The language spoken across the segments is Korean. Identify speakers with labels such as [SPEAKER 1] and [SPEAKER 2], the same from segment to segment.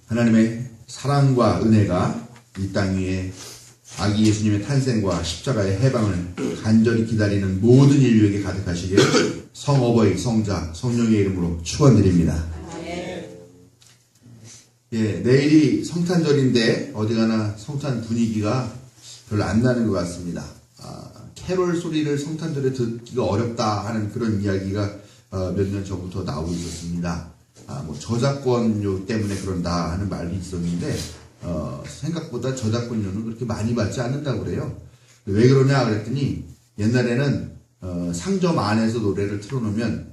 [SPEAKER 1] 하나님의 사랑과 은혜가 이 땅 위에 아기 예수님의 탄생과 십자가의 해방을 간절히 기다리는 모든 인류에게 가득하시길 성어버이, 성자, 성령의 이름으로 축원드립니다. 예, 내일이 성탄절인데 어디 가나 성탄 분위기가 별로 안 나는 것 같습니다. 캐롤 소리를 성탄절에 듣기가 어렵다 하는 그런 이야기가 몇 년 전부터 나오고 있었습니다. 뭐 저작권료 때문에 그런다 하는 말도 있었는데 생각보다 저작권료는 그렇게 많이 받지 않는다고 그래요. 왜 그러냐 그랬더니 옛날에는 상점 안에서 노래를 틀어놓으면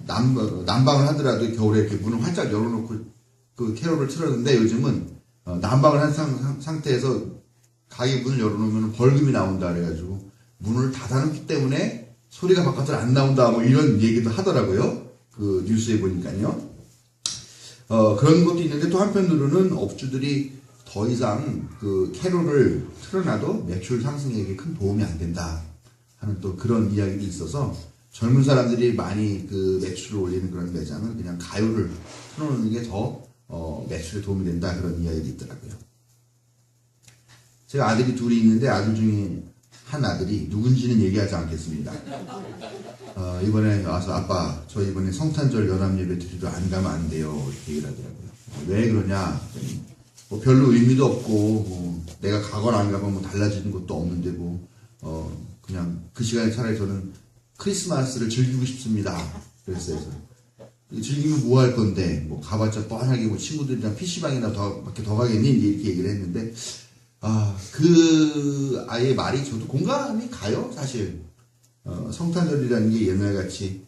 [SPEAKER 1] 난방을 하더라도 겨울에 이렇게 문을 활짝 열어놓고 그 캐롤을 틀었는데 요즘은 난방을 한 상태에서 가게 문을 열어놓으면 벌금이 나온다 그래가지고 문을 닫아놓기 때문에 소리가 바깥으로 안 나온다 뭐 이런 얘기도 하더라고요. 그 뉴스에 보니까요. 그런 것도 있는데 또 한편으로는 업주들이 더 이상 그 캐롤을 틀어놔도 매출 상승에 큰 도움이 안 된다 하는 또 그런 이야기도 있어서 젊은 사람들이 많이 그 매출을 올리는 그런 매장은 그냥 가요를 틀어놓는 게 더 매출에 도움이 된다 그런 이야기도 있더라고요. 제가 아들이 둘이 있는데 아들 중에 한 아들이 누군지는 얘기하지 않겠습니다. 이번에 와서 아빠 저 이번에 성탄절 연합예배 드리러 안 가면 안 돼요 이렇게 얘기를 하더라고요. 왜 그러냐 뭐 별로 의미도 없고 뭐 내가 가거나 안 가면 뭐 달라지는 것도 없는데 뭐 그냥 그 시간에 차라리 저는 크리스마스를 즐기고 싶습니다 그랬어요. 즐기면 뭐 할 건데 뭐 가봤자 뻔하게 뭐 친구들이랑 PC방이나 밖에 더 가겠니 이렇게 얘기를 했는데 그 아이의 말이 저도 공감이 가요 사실. 성탄절이라는 게 옛날같이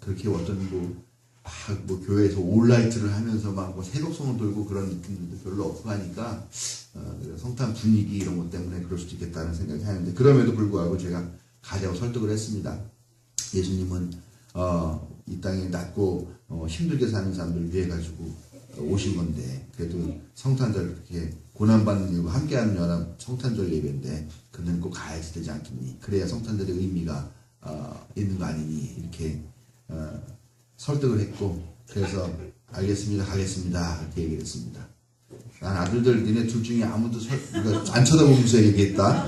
[SPEAKER 1] 그렇게 어떤 뭐 교회에서 올라이트를 하면서 막 뭐 새벽송을 돌고 그런 느낌도 별로 없고 하니까 성탄 분위기 이런 것 때문에 그럴 수도 있겠다는 생각이 하는데 그럼에도 불구하고 제가 가자고 설득을 했습니다. 예수님은 이 땅에 낮고 힘들게 사는 사람들을 위해 가지고 오신 건데 그래도 성탄절 그렇게 고난받는 일과 함께하는 연합 성탄절 예배인데 그는 꼭 가야지 되지 않겠니? 그래야 성탄절의 의미가 있는 거 아니니? 이렇게 설득을 했고 그래서 알겠습니다 가겠습니다 이렇게 얘기를 했습니다. 난 아들들 니네 둘 중에 아무도 안 쳐다보면서 얘기했다.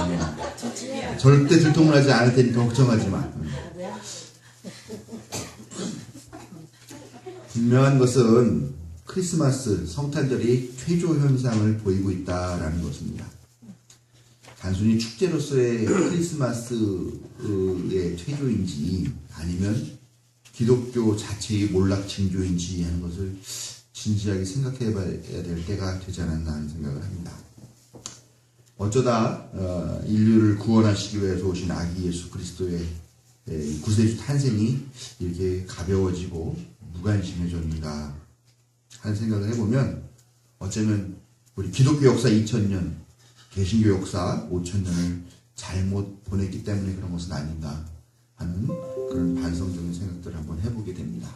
[SPEAKER 1] 네. 절대 들통나지 않을 테니까 걱정하지 마. 분명한 것은 크리스마스, 성탄절이 최조 현상을 보이고 있다라는 것입니다. 단순히 축제로서의 크리스마스의 최조인지 아니면 기독교 자체의 몰락 징조인지 하는 것을 진지하게 생각해 봐야 될 때가 되지 않았나 하는 생각을 합니다. 어쩌다 인류를 구원하시기 위해서 오신 아기 예수 그리스도의 구세주 탄생이 이렇게 가벼워지고 무관심해졌는가 하는 생각을 해보면 어쩌면 우리 기독교 역사 2000년, 개신교 역사 5000년을 잘못 보냈기 때문에 그런 것은 아닌가 하는 그런 반성적인 생각들을 한번 해보게 됩니다.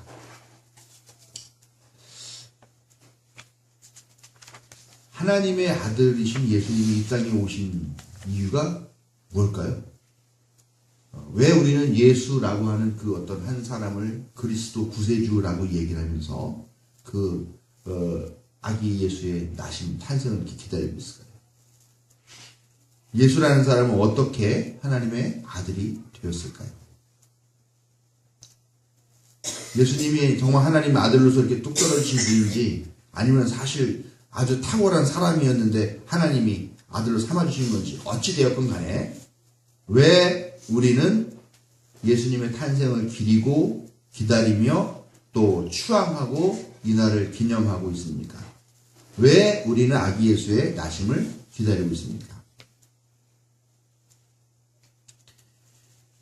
[SPEAKER 1] 하나님의 아들이신 예수님이 이 땅에 오신 이유가 뭘까요? 왜 우리는 예수라고 하는 그 어떤 한 사람을 그리스도 구세주라고 얘기를 하면서 그 아기 예수의 나심 탄생을 이렇게 기다리고 있을까요? 예수라는 사람은 어떻게 하나님의 아들이 되었을까요? 예수님이 정말 하나님의 아들로서 이렇게 뚝 떨어지신 분인지 아니면 사실 아주 탁월한 사람이었는데 하나님이 아들로 삼아주신 건지 어찌 되었건 간에 왜 우리는 예수님의 탄생을 기리고 기다리며 또 추앙하고 이날을 기념하고 있습니까? 왜 우리는 아기 예수의 나심을 기다리고 있습니까?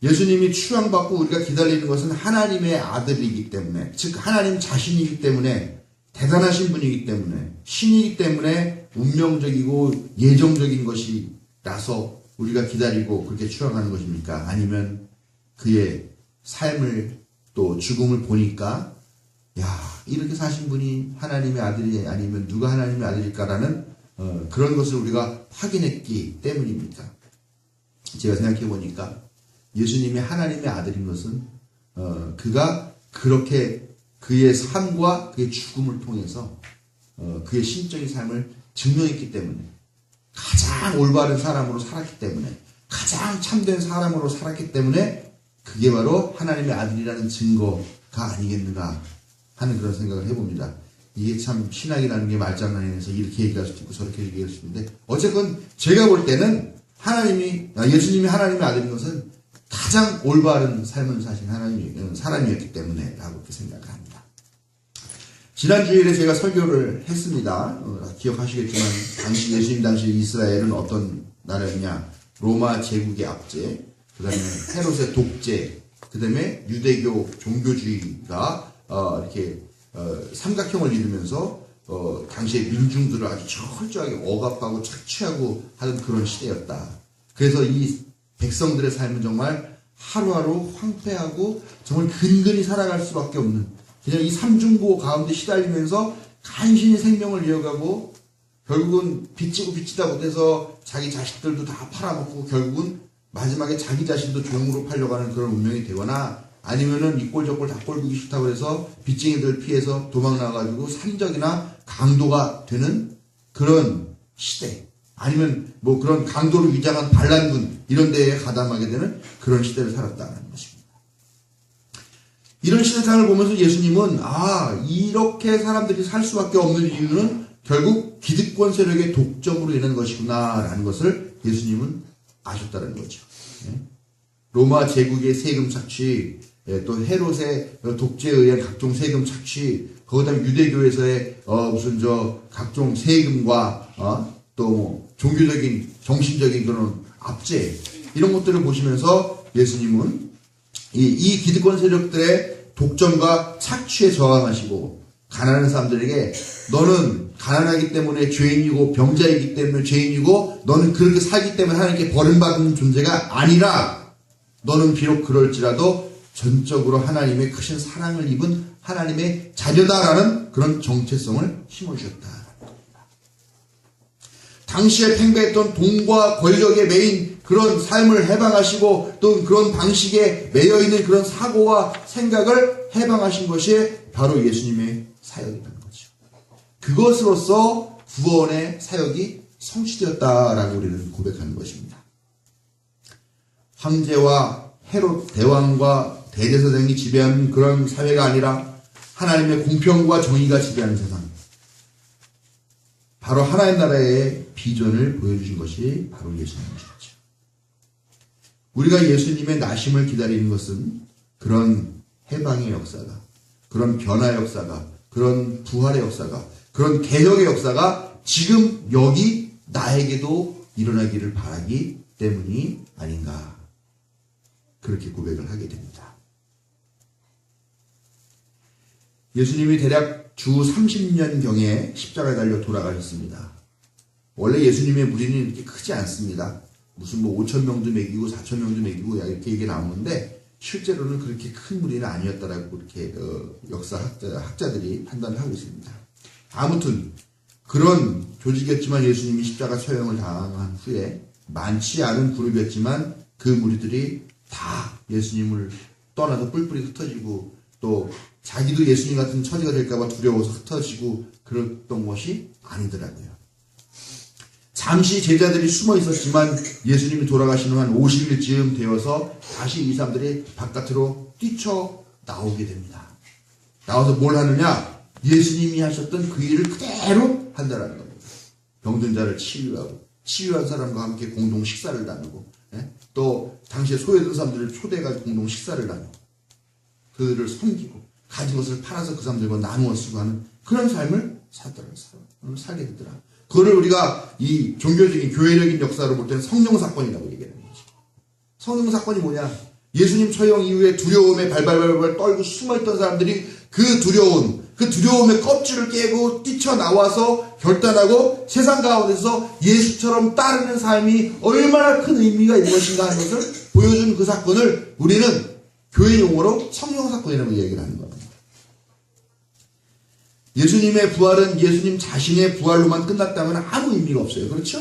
[SPEAKER 1] 예수님이 추앙받고 우리가 기다리는 것은 하나님의 아들이기 때문에, 즉 하나님 자신이기 때문에, 대단하신 분이기 때문에, 신이기 때문에 운명적이고 예정적인 것이라서 우리가 기다리고 그렇게 추앙하는 것입니까? 아니면 그의 삶을 또 죽음을 보니까 이렇게 사신 분이 하나님의 아들이 아니면 누가 하나님의 아들일까라는 그런 것을 우리가 확인했기 때문입니까? 제가 생각해 보니까 예수님이 하나님의 아들인 것은 그가 그렇게 그의 삶과 그의 죽음을 통해서 그의 신적인 삶을 증명했기 때문에, 가장 올바른 사람으로 살았기 때문에, 가장 참된 사람으로 살았기 때문에 그게 바로 하나님의 아들이라는 증거가 아니겠는가 하는 그런 생각을 해봅니다. 이게 참 신학이라는 게 말장난에서 이렇게 얘기할 수도 있고 저렇게 얘기할 수도 있는데, 어쨌건 제가 볼 때는 예수님이 하나님의 아들인 것은 가장 올바른 삶을 사신 사람이었기 때문에 라고 그렇게 생각을 합니다. 지난 주일에 제가 설교를 했습니다. 기억하시겠지만 예수님 당시 이스라엘은 어떤 나라였냐? 로마 제국의 압제, 그 다음에 헤롯의 독재, 그 다음에 유대교 종교주의가 이렇게 삼각형을 이루면서 당시의 민중들을 아주 철저하게 억압하고 착취하고 하던 그런 시대였다. 그래서 이 백성들의 삶은 정말 하루하루 황폐하고 정말 근근히 살아갈 수밖에 없는, 그냥 이 삼중고 가운데 시달리면서 간신히 생명을 이어가고, 결국은 빚지고 빚지다 못해서 자기 자식들도 다 팔아먹고 결국은 마지막에 자기 자신도 종으로 팔려가는 그런 운명이 되거나, 아니면은 이 꼴 저 꼴 다 꼴보기 싫다고 해서 빚쟁이들 피해서 도망 나가지고 산적이나 강도가 되는 그런 시대, 아니면 뭐 그런 강도를 위장한 반란군 이런 데에 가담하게 되는 그런 시대를 살았다는 것입니다. 이런 시대상을 보면서 예수님은 이렇게 사람들이 살 수밖에 없는 이유는 결국 기득권 세력의 독점으로 인한 것이구나 라는 것을 예수님은 아셨다는 거죠. 로마 제국의 세금 착취, 또 헤롯의 독재에 의한 각종 세금 착취, 거기다 유대교에서의 각종 세금과 또 뭐 종교적인 정신적인 그런 압제, 이런 것들을 보시면서 예수님은 이 기득권 세력들의 독점과 착취에 저항하시고, 가난한 사람들에게 너는 가난하기 때문에 죄인이고 병자이기 때문에 죄인이고 너는 그렇게 살기 때문에 하나님께 버림받은 존재가 아니라, 너는 비록 그럴지라도 전적으로 하나님의 크신 사랑을 입은 하나님의 자녀다라는 그런 정체성을 심어주셨다. 당시에 팽배했던 돈과 권력에 매인 그런 삶을 해방하시고, 또 그런 방식에 매여있는 그런 사고와 생각을 해방하신 것이 바로 예수님의 사역이라는 거죠. 그것으로서 구원의 사역이 성취되었다라고 우리는 고백하는 것입니다. 황제와 헤롯 대왕과 대제사장이 지배하는 그런 사회가 아니라 하나님의 공평과 정의가 지배하는 세상, 바로 하나님 나라의 비전을 보여주신 것이 바로 예수님이셨죠. 우리가 예수님의 나심을 기다리는 것은 그런 해방의 역사가, 그런 변화의 역사가, 그런 부활의 역사가, 그런 개혁의 역사가 지금 여기 나에게도 일어나기를 바라기 때문이 아닌가, 그렇게 고백을 하게 됩니다. 예수님이 대략 주 30년경에 십자가에 달려 돌아가셨습니다. 원래 예수님의 무리는 이렇게 크지 않습니다. 무슨 5,000명도 먹이고 4,000명도 먹이고 이렇게 얘기 나오는데, 실제로는 그렇게 큰 무리는 아니었다라고 이렇게 학자들이 판단을 하고 있습니다. 아무튼 그런 조직이었지만 예수님이 십자가 처형을 당한 후에 많지 않은 그룹이었지만 그 무리들이 다 예수님을 떠나서 뿔뿔이 흩어지고, 또 자기도 예수님 같은 처지가 될까봐 두려워서 흩어지고 그랬던 것이 아니더라고요. 잠시 제자들이 숨어 있었지만 예수님이 돌아가신 한 50일쯤 되어서 다시 이 사람들이 바깥으로 뛰쳐나오게 됩니다. 나와서 뭘 하느냐? 예수님이 하셨던 그 일을 그대로 한다라는 겁니다. 병든 자를 치유하고, 치유한 사람과 함께 공동 식사를 나누고, 또 당시에 소외된 사람들을 초대해가지고 공동 식사를 나누고, 그들을 섬기고, 가진 것을 팔아서 그 사람들과 나누어 쓰고 하는 그런 삶을 살게 되더라. 그거를 우리가 이 종교적인 교회적인 역사로 볼 때는 성령 사건이라고 얘기하는 거지. 성령 사건이 뭐냐? 예수님 처형 이후에 두려움에 발발발발 떨고 숨어있던 사람들이 그 두려움의 껍질을 깨고 뛰쳐나와서 결단하고 세상 가운데서 예수처럼 따르는 삶이 얼마나 큰 의미가 있는 것인가 하는 것을 보여주는 그 사건을 우리는 교회 용어로 성령 사건이라고 얘기를 하는 겁니다. 예수님의 부활은 예수님 자신의 부활로만 끝났다면 아무 의미가 없어요. 그렇죠?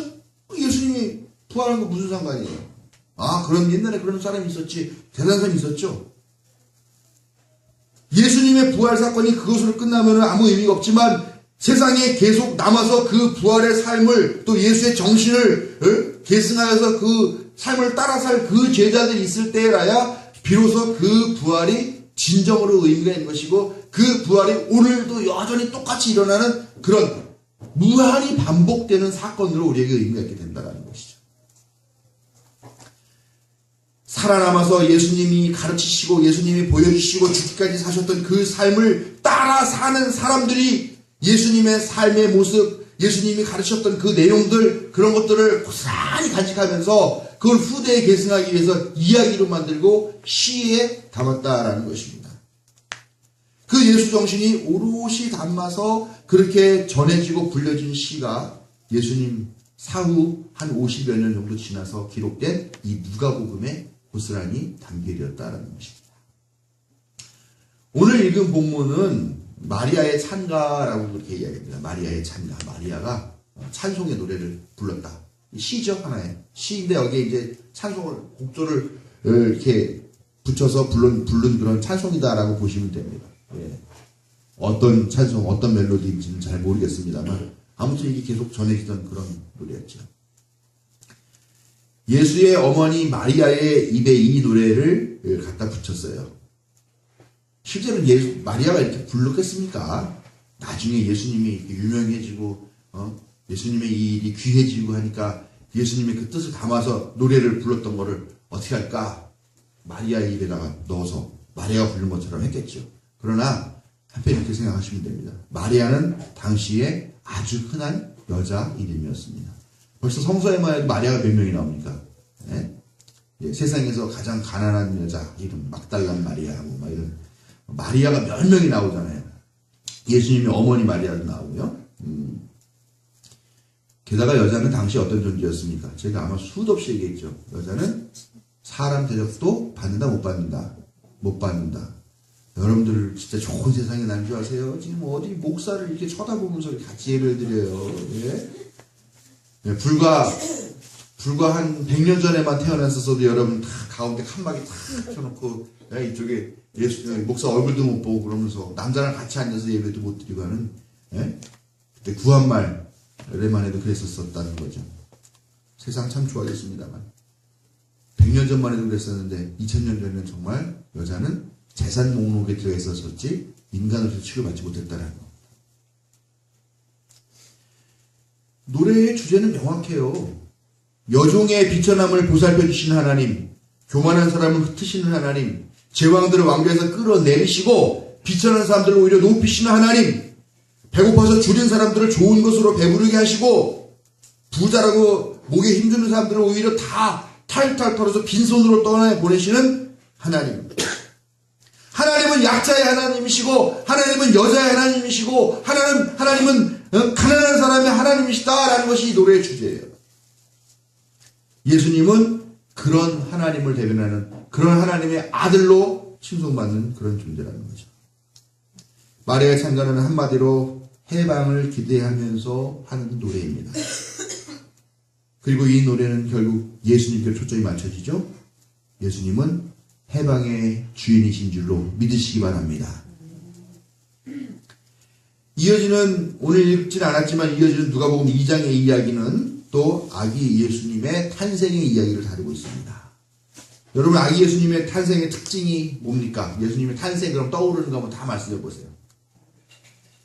[SPEAKER 1] 예수님이 부활한 거 무슨 상관이에요? 그런 옛날에 그런 사람이 있었지, 대단한 사람이 있었죠. 예수님의 부활 사건이 그것으로 끝나면 아무 의미가 없지만 세상에 계속 남아서 그 부활의 삶을 또 예수의 정신을 계승하여서 그 삶을 따라 살 그 제자들이 있을 때라야 비로소 그 부활이 진정으로 의미가 있는 것이고 그 부활이 오늘도 여전히 똑같이 일어나는 그런 무한히 반복되는 사건으로 우리에게 의미가 있게 된다는 것이죠. 살아남아서 예수님이 가르치시고 예수님이 보여주시고 죽기까지 사셨던 그 삶을 따라 사는 사람들이 예수님의 삶의 모습, 예수님이 가르쳤던 그 내용들, 그런 것들을 고스란히 간직하면서 그걸 후대에 계승하기 위해서 이야기로 만들고 시에 담았다라는 것입니다. 그 예수 정신이 오롯이 담아서 그렇게 전해지고 불려진 시가 예수님 사후 한 50여 년 정도 지나서 기록된 이 누가복음에 고스란히 담겨있다라는 것입니다. 오늘 읽은 본문은 마리아의 찬가라고 그렇게 이야기합니다. 마리아의 찬가. 마리아가 찬송의 노래를 불렀다. 시죠, 하나의. 시인데 여기에 이제 찬송을, 곡조를 이렇게 붙여서 부른 그런 찬송이다라고 보시면 됩니다. 예. 어떤 찬송, 어떤 멜로디인지는 잘 모르겠습니다만 아무튼 이게 계속 전해지던 그런 노래였죠. 예수의 어머니 마리아의 입에 이 노래를 갖다 붙였어요. 실제로 마리아가 이렇게 불렀겠습니까? 나중에 예수님이 이렇게 유명해지고, 예수님의 이 일이 귀해지고 하니까 예수님의 그 뜻을 담아서 노래를 불렀던 거를 어떻게 할까? 마리아의 입에다가 넣어서 마리아가 부른 것처럼 했겠죠. 그러나 한편 이렇게 생각하시면 됩니다. 마리아는 당시에 아주 흔한 여자 이름이었습니다. 벌써 성서에만 해도 마리아가 몇 명이 나옵니까? 네? 예, 세상에서 가장 가난한 여자 이름 막달란 마리아 뭐 이런 마리아가 몇 명이 나오잖아요. 예수님의 어머니 마리아도 나오고요. 게다가 여자는 당시 어떤 존재였습니까? 제가 아마 수도 없이 얘기했죠. 여자는 사람 대접도 받는다 못 받는다. 못 받는다. 여러분들 진짜 좋은 세상에 난 줄 아세요? 지금 어디 목사를 이렇게 쳐다보면서 같이 예배를 드려요. 예? 예, 불과 한 100년 전에만 태어났었어도 여러분 다 가운데 칸막이 탁 쳐놓고 이쪽에 목사 얼굴도 못 보고 그러면서 남자랑 같이 앉아서 예배도 못 드리고 하는 그때 구한말에만 해도 그랬었다는 거죠. 세상 참 좋아졌습니다만 100년 전만 해도 그랬었는데 2000년 전에는 정말 여자는 재산 목록에 들어가 있었었지 인간으로서 취급받지 못했다는 거. 노래의 주제는 명확해요. 여종의 비천함을 보살펴 주시는 하나님, 교만한 사람을 흩으시는 하나님, 제왕들을 왕좌에서 끌어내리시고 비천한 사람들을 오히려 높이시는 하나님, 배고파서 줄인 사람들을 좋은 것으로 배부르게 하시고 부자라고 목에 힘주는 사람들을 오히려 다 탈탈 털어서 빈손으로 떠나보내시는 하나님. 하나님은 약자의 하나님이시고 하나님은 여자의 하나님이시고 하나님은 가난한 사람의 하나님이시다라는 것이 이 노래의 주제예요. 예수님은 그런 하나님을 대변하는 그런 하나님의 아들로 칭송받는 그런 존재라는 거죠. 마리아의 찬가는 한마디로 해방을 기대하면서 하는 노래입니다. 그리고 이 노래는 결국 예수님께 초점이 맞춰지죠. 예수님은 해방의 주인이신 줄로 믿으시기 바랍니다. 이어지는 오늘 읽진 않았지만 이어지는 누가복음 2장의 이야기는 또 아기 예수님의 탄생의 이야기를 다루고 있습니다. 여러분 아기 예수님의 탄생의 특징이 뭡니까? 예수님의 탄생 그럼 떠오르는 거 한번 다 말씀해 보세요.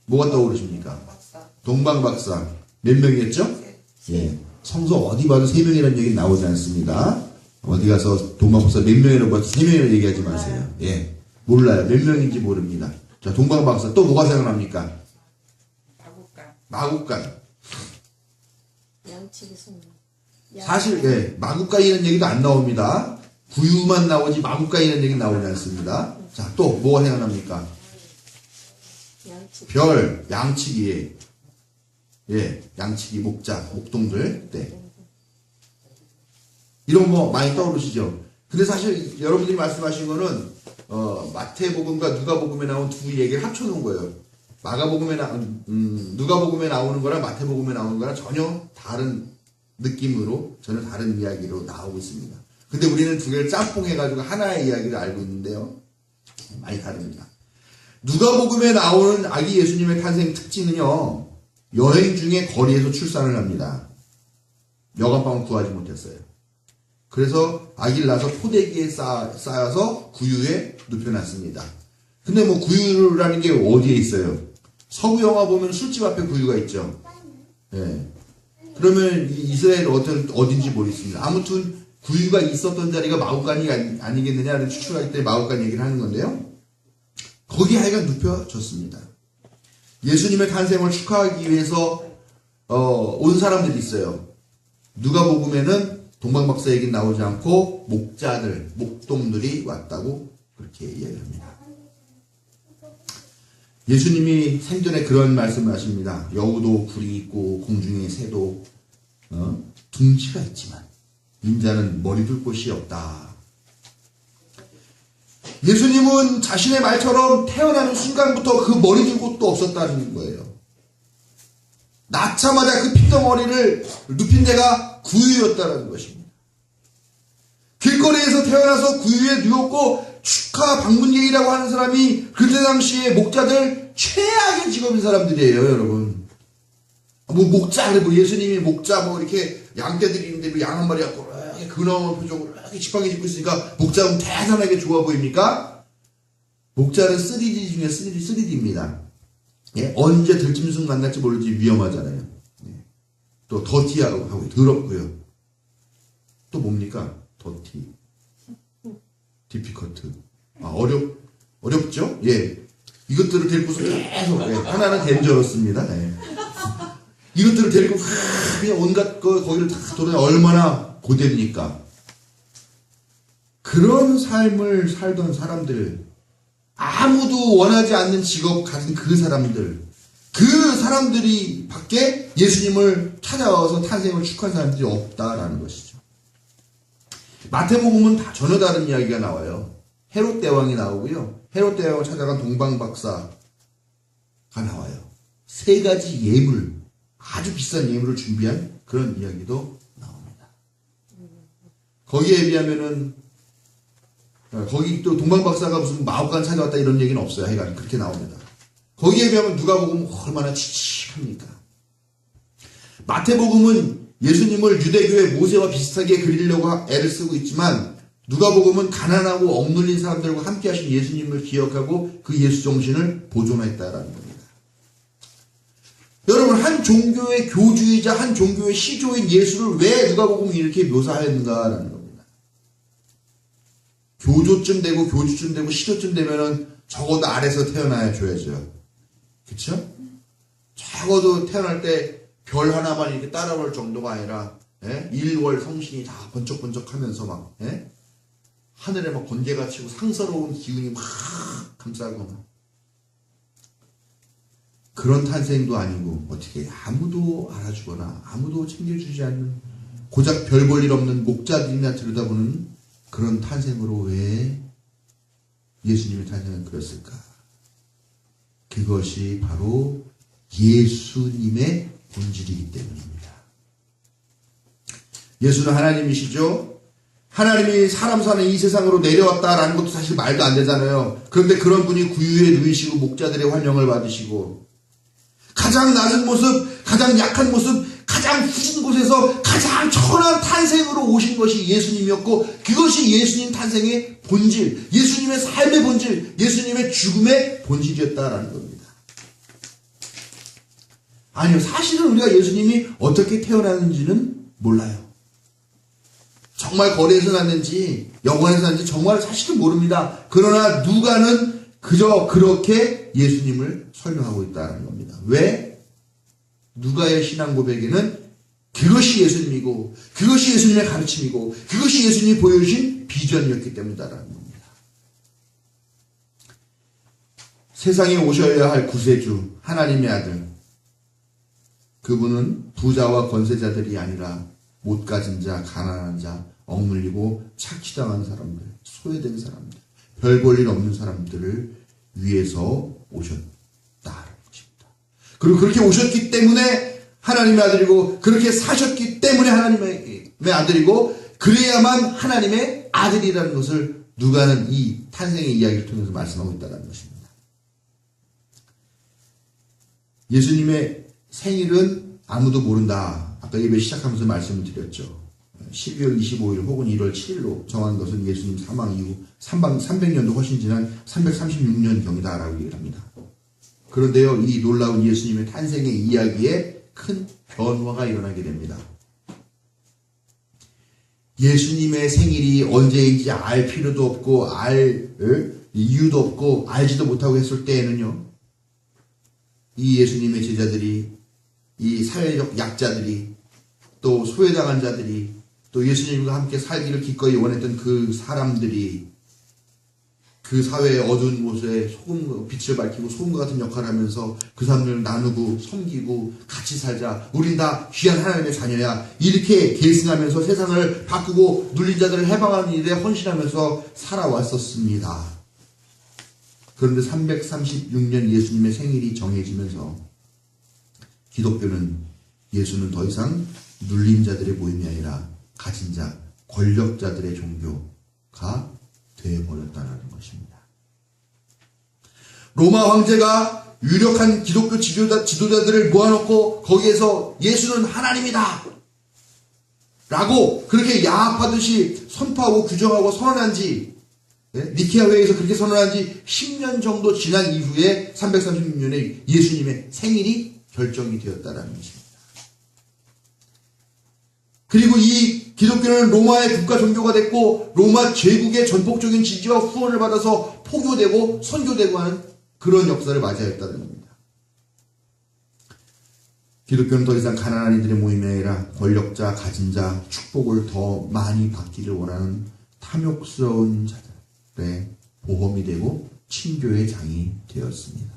[SPEAKER 1] 뭐가 떠오르십니까? 동방박사 몇 명이었죠? 예. 성서 어디 봐도 3명이라는 얘기 나오지 않습니다. 어디 가서 동방박사 몇 명이라고 봐도 3명이라고 얘기하지 마세요. 예. 몰라요. 몇 명인지 모릅니다. 자, 동방박사 또 뭐가 생각납니까? 마국간.
[SPEAKER 2] 양치기 손님.
[SPEAKER 1] 사실 예, 마국간이라는 얘기도 안 나옵니다. 구유만 나오지 마국간이라는 얘기 나오지 않습니다. 자, 또 뭐가 생각납니까?
[SPEAKER 2] 양치기.
[SPEAKER 1] 별, 양치기. 예, 양치기, 목자, 목동들. 네. 이런 거 많이 떠오르시죠? 근데 사실 여러분들이 말씀하신 거는 마태복음과 누가복음에 나온 두 얘기를 합쳐놓은 거예요. 누가복음에 나오는 거랑 마태복음에 나오는 거랑 전혀 다른 느낌으로 전혀 다른 이야기로 나오고 있습니다. 근데 우리는 두 개를 짬뽕해가지고 하나의 이야기를 알고 있는데요. 많이 다릅니다. 누가복음에 나오는 아기 예수님의 탄생 특징은요, 여행 중에 거리에서 출산을 합니다. 여관방을 구하지 못했어요. 그래서 아기를 낳아서 포대기에 쌓아서 구유에 눕혀놨습니다. 근데 뭐 구유라는 게 어디에 있어요? 서구 영화 보면 술집 앞에 구유가 있죠. 예. 그러면 이스라엘 어딘지 모르겠습니다. 아무튼 구유가 있었던 자리가 마구간이 아니겠느냐를 추측할 때 마구간 얘기를 하는 건데요. 거기에 하여간 눕혀졌습니다. 예수님의 탄생을 축하하기 위해서 온 사람들이 있어요. 누가복음에는 동방박사 얘기는 나오지 않고 목자들, 목동들이 왔다고 그렇게 이야기합니다. 예수님이 생전에 그런 말씀을 하십니다. 여우도 굴이 있고 공중의 새도 둥지가 있지만 인자는 머리 둘 곳이 없다. 예수님은 자신의 말처럼 태어나는 순간부터 그 머리 둘 곳도 없었다는 거예요. 낳자마자 그 피덩어리를 눕힌 데가 구유였다는 것입니다. 길거리에서 태어나서 구유에 누웠고 축하 방문객이라고 하는 사람이 그때 당시에 목자들 최악의 직업인 사람들이에요, 여러분. 뭐 목자, 뭐 예수님이 목자 뭐 이렇게 양떼들이 있는데 뭐 양 한 마리 갖고 이렇게 근엄한 표정으로 이렇게 지팡이 짚고 있으니까 목자는 대단하게 좋아 보입니까? 목자는 3D 중에 3D입니다. 예? 언제 들짐승 만날지 모르지 위험하잖아요. 예. 또 더티하고 더럽고요. 또 뭡니까? 더티. 디피커트. 어렵죠? 예. 이것들을 데리고서 계속, 예. 하나는 덴저러스입니다. 예. 이것들을 데리고 그냥 온갖 거기를 다 돌아다니 얼마나 고됩니까? 그런 삶을 살던 사람들, 아무도 원하지 않는 직업 가진 그 사람들이 밖에 예수님을 찾아와서 탄생을 축하한 사람들이 없다라는 것이죠. 마태복음은 전혀 다른 이야기가 나와요. 헤롯 대왕이 나오고요. 헤롯 대왕을 찾아간 동방박사가 나와요. 3가지 예물, 아주 비싼 예물을 준비한 그런 이야기도 나옵니다. 거기에 비하면은 거기 또 동방박사가 무슨 마법관 찾아왔다 이런 얘기는 없어요. 하여간 그렇게 나옵니다. 거기에 비하면 누가복음은 얼마나 칙칙합니까? 마태복음은 예수님을 유대교의 모세와 비슷하게 그리려고 애를 쓰고 있지만 누가복음은 가난하고 억눌린 사람들과 함께 하신 예수님을 기억하고 그 예수 정신을 보존했다라는 겁니다. 여러분, 한 종교의 교주이자 한 종교의 시조인 예수를 왜 누가복음이 이렇게 묘사했는가라는 겁니다. 교주쯤 되고 시조쯤 되면은 적어도 아래서 태어나야 줘야죠. 그쵸? 적어도 태어날 때 별 하나만 이렇게 따라올 정도가 아니라, 예? 일월 성신이 다 번쩍번쩍 하면서 막, 예? 하늘에 막 번개가 치고 상서로운 기운이 막 감싸고 막. 그런 탄생도 아니고, 어떻게 아무도 알아주거나 아무도 챙겨주지 않는, 고작 별 볼 일 없는 목자들이나 들여다보는 그런 탄생으로 왜 예수님의 탄생은 그랬을까? 그것이 바로 예수님의 본질이기 때문입니다. 예수는 하나님이시죠? 하나님이 사람 사는 이 세상으로 내려왔다라는 것도 사실 말도 안 되잖아요. 그런데 그런 분이 구유에 누이시고 목자들의 환영을 받으시고 가장 낮은 모습, 가장 약한 모습, 가장 후진 곳에서 가장 천한 탄생으로 오신 것이 예수님이었고 그것이 예수님 탄생의 본질, 예수님의 삶의 본질, 예수님의 죽음의 본질이었다라는 겁니다. 아니요, 사실은 우리가 예수님이 어떻게 태어났는지는 몰라요. 정말 거리에서 났는지 여관에서 났는지 정말 사실은 모릅니다. 그러나 누가는 그저 그렇게 예수님을 설명하고 있다는 겁니다. 왜? 누가의 신앙 고백에는 그것이 예수님이고 그것이 예수님의 가르침이고 그것이 예수님이 보여주신 비전이었기 때문이다라는 겁니다. 세상에 오셔야 할 구세주, 하나님의 아들, 그분은 부자와 권세자들이 아니라 못 가진 자, 가난한 자, 억눌리고 착취당한 사람들, 소외된 사람들, 별 볼 일 없는 사람들을 위해서 오셨다는 것입니다. 그리고 그렇게 오셨기 때문에 하나님의 아들이고 그렇게 사셨기 때문에 하나님의 아들이고 그래야만 하나님의 아들이라는 것을 누가는 이 탄생의 이야기를 통해서 말씀하고 있다는 것입니다. 예수님의 생일은 아무도 모른다. 아까 예배 시작하면서 말씀을 드렸죠. 12월 25일 혹은 1월 7일로 정한 것은 예수님 사망 이후 300년도 훨씬 지난 336년경이다라고 얘기를 합니다. 그런데요, 이 놀라운 예수님의 탄생의 이야기에 큰 변화가 일어나게 됩니다. 예수님의 생일이 언제인지 알 필요도 없고 알 이유도 없고 알지도 못하고 했을 때에는요, 이 예수님의 제자들이, 이 사회적 약자들이, 또 소외당한 자들이, 또 예수님과 함께 살기를 기꺼이 원했던 그 사람들이 그 사회의 어두운 곳에 빛을 밝히고 소금과 같은 역할을 하면서 그 사람들을 나누고 섬기고 같이 살자, 우린 다 귀한 하나님의 자녀야, 이렇게 계승하면서 세상을 바꾸고 눌린 자들을 해방하는 일에 헌신하면서 살아왔었습니다. 그런데 336년 예수님의 생일이 정해지면서 기독교는, 예수는 더 이상 눌린 자들의 모임이 아니라 가진 자, 권력자들의 종교가 되어버렸다는 것입니다. 로마 황제가 유력한 기독교 지도자들을 모아놓고 거기에서 예수는 하나님이다 라고 그렇게 야합하듯이 선포하고 규정하고 선언한 지, 니케아 회의에서 그렇게 선언한 지 10년 정도 지난 이후에 336년에 예수님의 생일이 결정이 되었다는 것입니다. 그리고 이 기독교는 로마의 국가 종교가 됐고 로마 제국의 전폭적인 지지와 후원을 받아서 포교되고 선교되고 하는 그런 역사를 맞이하였다는 겁니다. 기독교는 더 이상 가난한 이들의 모임이 아니라 권력자, 가진 자, 축복을 더 많이 받기를 원하는 탐욕스러운 자들의 보험이 되고 친교의 장이 되었습니다.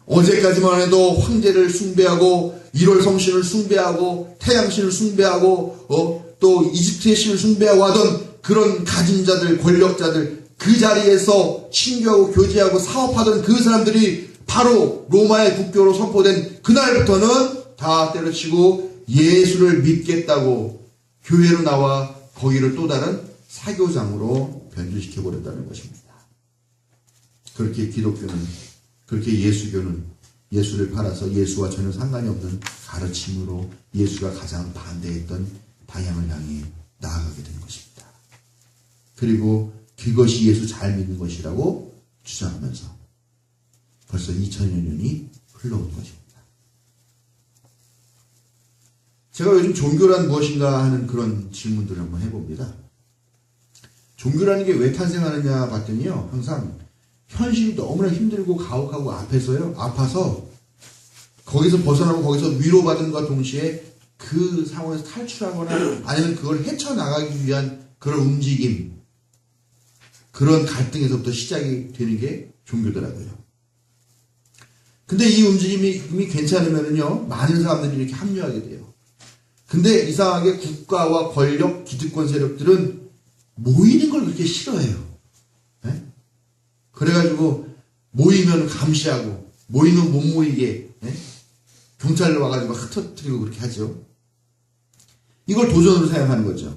[SPEAKER 1] 어제까지만 해도 황제를 숭배하고 1월 성신을 숭배하고 태양신을 숭배하고 또 이집트의 신을 숭배하고 하던 그런 가진 자들, 권력자들, 그 자리에서 친교하고 교제하고 사업하던 그 사람들이 바로 로마의 국교로 선포된 그날부터는 다 때려치고 예수를 믿겠다고 교회로 나와 거기를 또 다른 사교장으로 변질시켜버렸다는 것입니다. 그렇게 기독교는, 그렇게 예수교는 예수를 팔아서 예수와 전혀 상관이 없는 가르침으로 예수가 가장 반대했던 방향을 향해 나아가게 된 것입니다. 그리고 그것이 예수 잘 믿는 것이라고 주장하면서 벌써 2000여 년이 흘러온 것입니다. 제가 요즘 종교란 무엇인가 하는 그런 질문들을 한번 해봅니다. 종교라는 게 왜 탄생하느냐 봤더니요, 항상 현실이 너무나 힘들고 가혹하고 아파서 거기서 벗어나고 거기서 위로받은과 동시에 그 상황에서 탈출하거나 아니면 그걸 헤쳐나가기 위한 그런 움직임, 그런 갈등에서부터 시작이 되는 게 종교더라고요. 근데 이 움직임이 괜찮으면요, 많은 사람들이 이렇게 합류하게 돼요. 근데 이상하게 국가와 권력, 기득권 세력들은 모이는 걸 그렇게 싫어해요. 네? 그래가지고 모이면 감시하고 모이면 못 모이게 경찰로 와가지고 흩어뜨리고 그렇게 하죠. 이걸 도전으로 생각하는 거죠.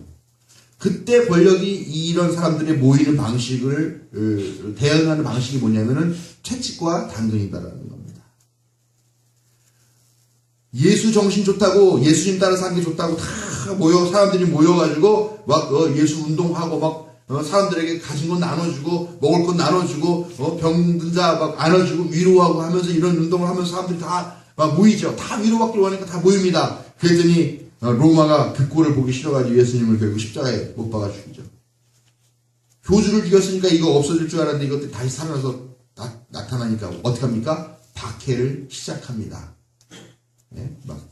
[SPEAKER 1] 그때 권력이 이런 사람들의 모이는 방식을 대응하는 방식이 뭐냐면은 채찍과 당근이다라는 겁니다. 예수 정신 좋다고, 예수님 따라 사는 게 좋다고 다 사람들이 모여가지고 막 예수 운동하고 막 사람들에게 가진 건 나눠주고 먹을 건 나눠주고 병든 자 막 안아주고 위로하고 하면서 이런 운동을 하면서 사람들이 다 막 모이죠. 다 위로받기를 원하니까 다 모입니다. 그랬더니 로마가 그 꼴을 보기 싫어가지고 예수님을 결국 십자가에 못 박아 죽이죠. 교주를 죽였으니까 이거 없어질 줄 알았는데 이것들이 다시 살아나서 나타나니까 어떻게 합니까? 박해를 시작합니다. 막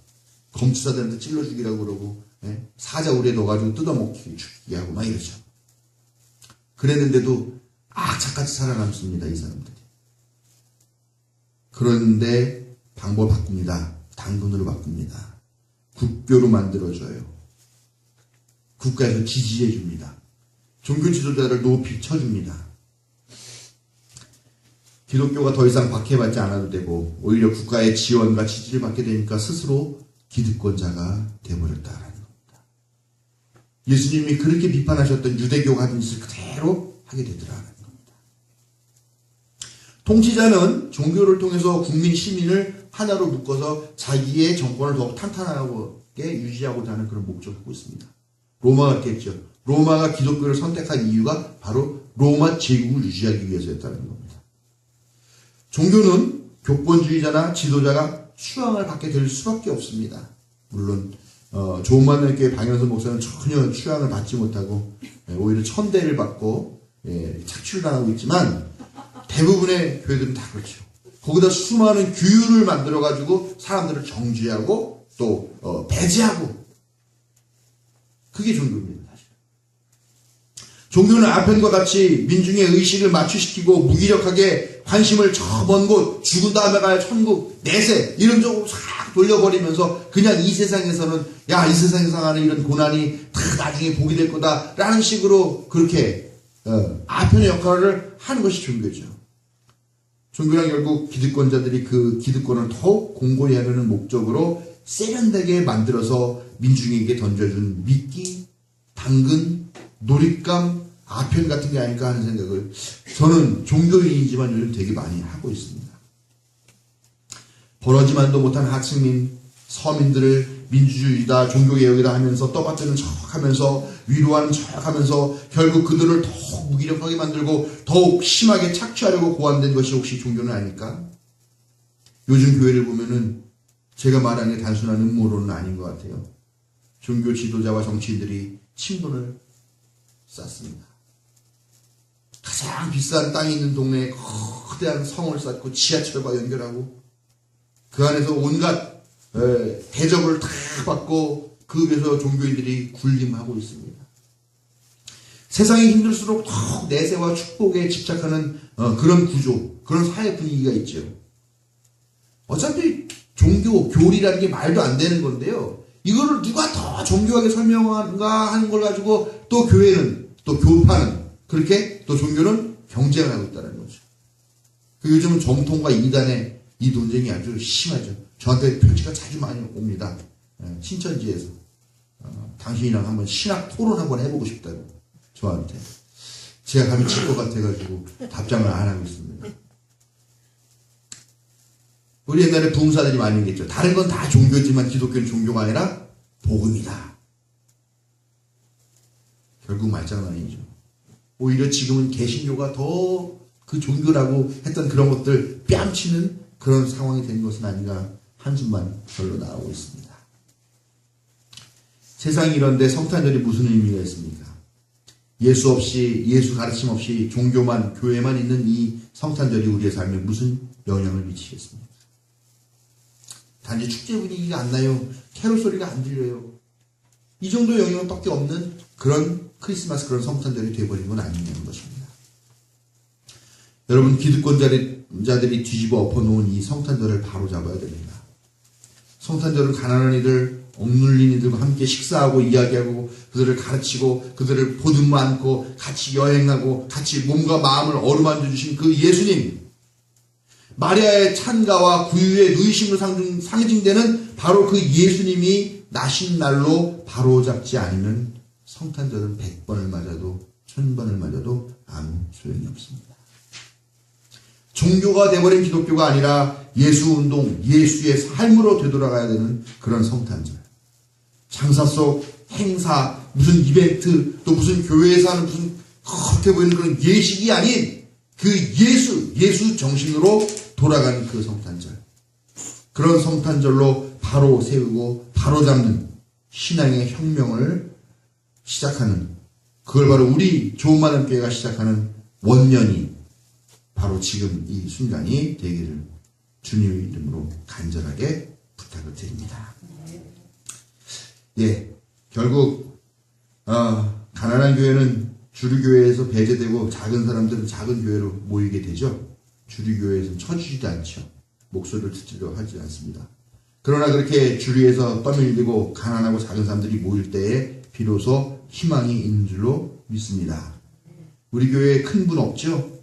[SPEAKER 1] 검투사들한테 찔러 죽이라고 그러고 사자 우리에 넣어가지고 뜯어먹기 죽이게 하고 막 이러죠. 그랬는데도 악착같이 살아남습니다, 이 사람들이. 그런데 방법을 바꿉니다. 당근으로 바꿉니다. 국교로 만들어줘요. 국가에서 지지해줍니다. 종교 지도자를 높이 쳐줍니다. 기독교가 더 이상 박해받지 않아도 되고 오히려 국가의 지원과 지지를 받게 되니까 스스로 기득권자가 되어버렸다라는 겁니다. 예수님이 그렇게 비판하셨던 유대교가 하던 짓을 그대로 하게 되더라는 겁니다. 통치자는 종교를 통해서 국민, 시민을 하나로 묶어서 자기의 정권을 더욱 탄탄하게 유지하고자 하는 그런 목적을 갖고 있습니다. 로마가 그랬겠죠. 로마가 기독교를 선택한 이유가 바로 로마 제국을 유지하기 위해서였다는 겁니다. 종교는 교권주의자나 지도자가 수양을 받게 될 수밖에 없습니다. 물론 좋은 만남교회 방현선 목사는 전혀 수양을 받지 못하고 오히려 천대를 받고 착취를 있지만 대부분의 교회들은 다 그렇죠. 거기다 수많은 규율을 만들어가지고 사람들을 정죄하고 또 배제하고, 그게 종교입니다. 사실. 종교는 아편과 같이 민중의 의식을 맞추시키고 무기력하게 관심을 저 먼 곳, 죽은 다음에 갈 천국, 내세 이런 쪽으로 싹 돌려버리면서 그냥 이 세상에서는 이 세상에서 하는 이런 고난이 다 나중에 복이 될 거다 라는 식으로 그렇게 아편의 역할을 하는 것이 종교죠. 종교란 결국 기득권자들이 그 기득권을 더욱 공고히 하려는 목적으로 세련되게 만들어서 민중에게 던져준 미끼, 당근, 놀잇감, 아편 같은 게 아닐까 하는 생각을 저는 종교인이지만 요즘 되게 많이 하고 있습니다. 벌어지만도 못한 하층민, 서민들을 민주주의다, 종교개혁이다 하면서 떠받드는 척하면서 위로하는 척하면서 결국 그들을 더욱 무기력하게 만들고 더욱 심하게 착취하려고 고안된 것이 혹시 종교는 아닐까? 요즘 교회를 보면은 제가 말하는 게 단순한 음모론은 아닌 것 같아요. 종교 지도자와 정치인들이 친분을 쌓습니다. 가장 비싼 땅이 있는 동네에 거대한 성을 쌓고 지하철과 연결하고 그 안에서 온갖 대접을 다 받고 그 위에서 종교인들이 군림하고 있습니다. 세상이 힘들수록 더욱 내세와 축복에 집착하는 그런 구조, 그런 사회 분위기가 있죠. 어차피 종교, 교리라는 게 말도 안 되는 건데요. 이거를 누가 더 정교하게 설명한가 하는 걸 가지고 또 교회는, 또 교파는, 그렇게 또 종교는 경쟁을 하고 있다는 거죠. 요즘은 정통과 이단의 이 논쟁이 아주 심하죠. 저한테 편지가 자주 많이 옵니다. 신천지에서. 당신이랑 한번 신학 토론 한번 해보고 싶다고. 저한테. 제가 감이 칠 것 같아가지고 답장을 안 하고 있습니다. 우리 옛날에 부흥사들이 많이 얘기했죠. 다른 건 다 종교지만 기독교는 종교가 아니라 복음이다. 결국 말장난이죠. 오히려 지금은 개신교가 더 그 종교라고 했던 그런 것들 뺨치는 그런 상황이 된 것은 아닌가 한숨만 절로 나오고 있습니다. 세상이 이런데 성탄절이 무슨 의미가 있습니까? 예수 없이, 예수 가르침 없이 종교만, 교회만 있는 이 성탄절이 우리의 삶에 무슨 영향을 미치겠습니까? 단지 축제 분위기가 안 나요. 캐롤 소리가 안 들려요. 이 정도 영향밖에 없는 그런 크리스마스, 그런 성탄절이 되어버린 건 아니냐는 것입니다. 여러분, 기득권자들이 뒤집어 엎어놓은 이 성탄절을 바로 잡아야 됩니다. 성탄절은 가난한 이들, 억눌린 이들과 함께 식사하고 이야기하고 그들을 가르치고 그들을 보듬어 안고 같이 여행하고 같이 몸과 마음을 어루만져 주신 그 예수님, 마리아의 찬가와 구유의 누이심으로 상징되는 바로 그 예수님이 나신 날로 바로잡지 않으면 성탄절은 100번을 맞아도 1000번을 맞아도 아무 소용이 없습니다. 종교가 되어버린 기독교가 아니라 예수운동, 예수의 삶으로 되돌아가야 되는 그런 성탄절. 장사 속 행사, 무슨 이벤트, 또 무슨 교회에서 하는 무슨 그렇게 보이는 그런 예식이 아닌 그 예수 정신으로 돌아가는 그 성탄절. 그런 성탄절로 바로 세우고 바로 잡는 신앙의 혁명을 시작하는, 그걸 바로 우리 좋은 만남교회가 시작하는 원년이 바로 지금 이 순간이 되기를 주님의 이름으로 간절하게 부탁을 드립니다. 결국 가난한 교회는 주류교회에서 배제되고 작은 사람들은 작은 교회로 모이게 되죠. 주류교회에서는 쳐주지도 않죠. 목소리를 듣지도 하지 않습니다. 그러나 그렇게 주류에서 떠밀리고 가난하고 작은 사람들이 모일 때에 비로소 희망이 있는 줄로 믿습니다. 우리 교회에 큰 분 없죠?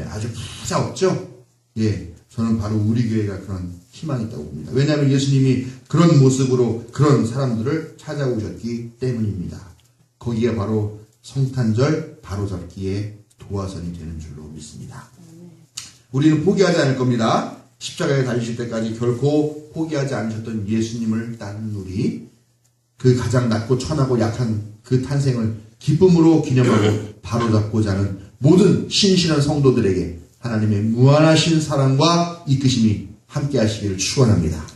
[SPEAKER 1] 아주 부자 없죠? 저는 바로 우리 교회가 그런 희망이 있다고 봅니다. 왜냐하면 예수님이 그런 모습으로 그런 사람들을 찾아오셨기 때문입니다. 거기가 바로 성탄절 바로잡기에 도화선이 되는 줄로 믿습니다. 우리는 포기하지 않을 겁니다. 십자가에 달리실 때까지 결코 포기하지 않으셨던 예수님을 따른 우리, 그 가장 낮고 천하고 약한 그 탄생을 기쁨으로 기념하고 바로잡고자 하는 모든 신실한 성도들에게 하나님의 무한하신 사랑과 이끄심이 함께 하시기를 축원합니다.